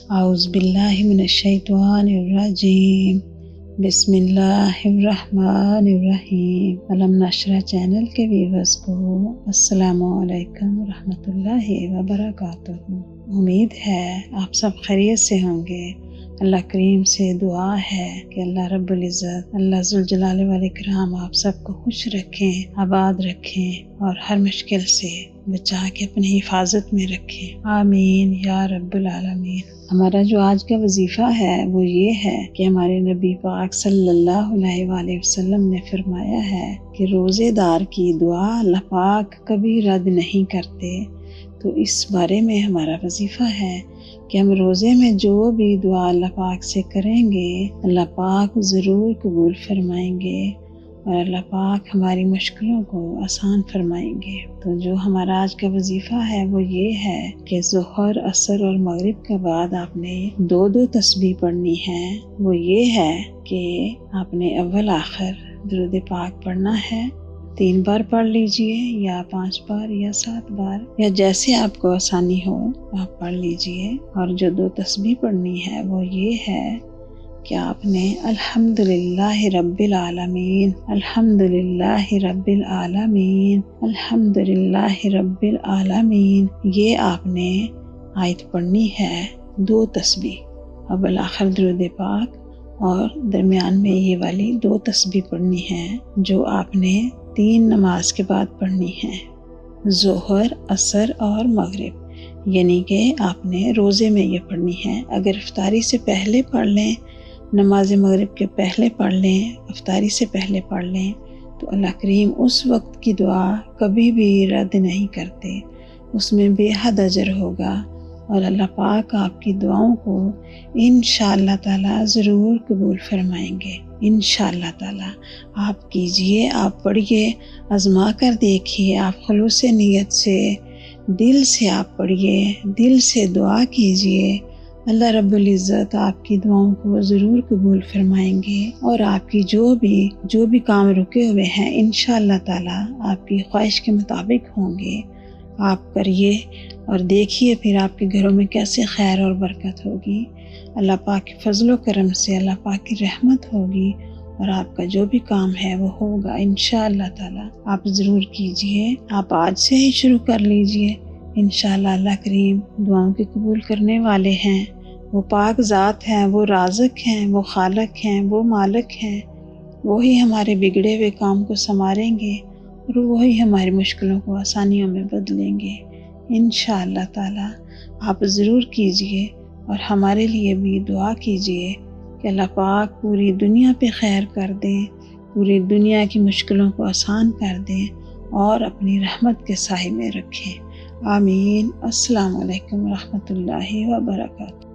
اعوذ باللہ من الشیطان الرجیم، بسم اللہ الرحمن الرحیم۔ علم نشرہ چینل کے ویورز کو السلام علیکم ورحمۃ اللہ وبرکاتہ۔ امید ہے آپ سب خیریت سے ہوں گے۔ اللہ کریم سے دعا ہے کہ اللہ رب العزت، اللہ ذوالجلال والاکرام آپ سب کو خوش رکھیں، آباد رکھیں اور ہر مشکل سے بچا کے اپنی حفاظت میں رکھیں، آمین یا رب العالمین۔ ہمارا جو آج کا وظیفہ ہے وہ یہ ہے کہ ہمارے نبی پاک صلی اللہ علیہ وآلہ وسلم نے فرمایا ہے کہ روزے دار کی دعا اللہ پاک کبھی رد نہیں کرتے۔ تو اس بارے میں ہمارا وظیفہ ہے کہ ہم روزے میں جو بھی دعا اللہ پاک سے کریں گے اللہ پاک ضرور قبول فرمائیں گے اور اللہ پاک ہماری مشکلوں کو آسان فرمائیں گے۔ تو جو ہمارا آج کا وظیفہ ہے وہ یہ ہے کہ ظہر، عصر اور مغرب کے بعد آپ نے 2 تسبیح پڑھنی ہے۔ وہ یہ ہے کہ آپ نے اول آخر درود پاک پڑھنا ہے، 3 بار پڑھ لیجئے یا 5 بار یا 7 بار یا جیسے آپ کو آسانی ہو آپ پڑھ لیجئے۔ اور جو 2 تسبیح پڑھنی ہے وہ یہ ہے کہ آپ نے الحمدللہ رب العالمین، الحمدللہ رب العالمین، الحمدللہ رب العالمین، یہ آپ نے آیت پڑھنی ہے 2 تسبیح، اول آخر درود پاک اور درمیان میں یہ والی 2 تسبیح پڑھنی ہے جو آپ نے 3 نماز کے بعد پڑھنی ہے، ظہر، عصر اور مغرب، یعنی کہ آپ نے روزے میں یہ پڑھنی ہے۔ اگر افطاری سے پہلے پڑھ لیں، نماز مغرب کے پہلے پڑھ لیں، افطاری سے پہلے پڑھ لیں تو اللہ کریم اس وقت کی دعا کبھی بھی رد نہیں کرتے، اس میں بے حد اجر ہوگا اور اللہ پاک آپ کی دعاؤں کو انشاءاللہ تعالی ضرور قبول فرمائیں گے۔ انشاءاللہ تعالی آپ کیجئے، آپ پڑھیے، آزما کر دیکھیے، آپ خلوص نیت سے دل سے آپ پڑھیے، دل سے دعا کیجئے، اللہ رب العزت آپ کی دعاؤں کو ضرور قبول فرمائیں گے اور آپ کی جو بھی کام رکے ہوئے ہیں انشاءاللہ تعالی آپ کی خواہش کے مطابق ہوں گے۔ آپ کریے اور دیکھیے پھر آپ کے گھروں میں کیسے خیر اور برکت ہوگی، اللہ پاک کے فضل و کرم سے اللہ پاک کی رحمت ہوگی اور آپ کا جو بھی کام ہے وہ ہوگا انشاءاللہ تعالی۔ آپ ضرور کیجئے، آپ آج سے ہی شروع کر لیجئے، انشاءاللہ اللہ کریم دعاؤں کے قبول کرنے والے ہیں۔ وہ پاک ذات ہیں، وہ رازق ہیں، وہ خالق ہیں، وہ مالک ہیں، وہی ہمارے بگڑے ہوئے کام کو سنواریں گے اور وہی ہماری مشکلوں کو آسانیوں میں بدلیں گے انشاءاللہ تعالی۔ آپ ضرور کیجئے اور ہمارے لیے بھی دعا کیجئے کہ اللہ پاک پوری دنیا پہ خیر کر دیں، پوری دنیا کی مشکلوں کو آسان کر دیں اور اپنی رحمت کے سائے میں رکھیں، آمین۔ السلام علیکم ورحمۃ اللہ وبرکاتہ۔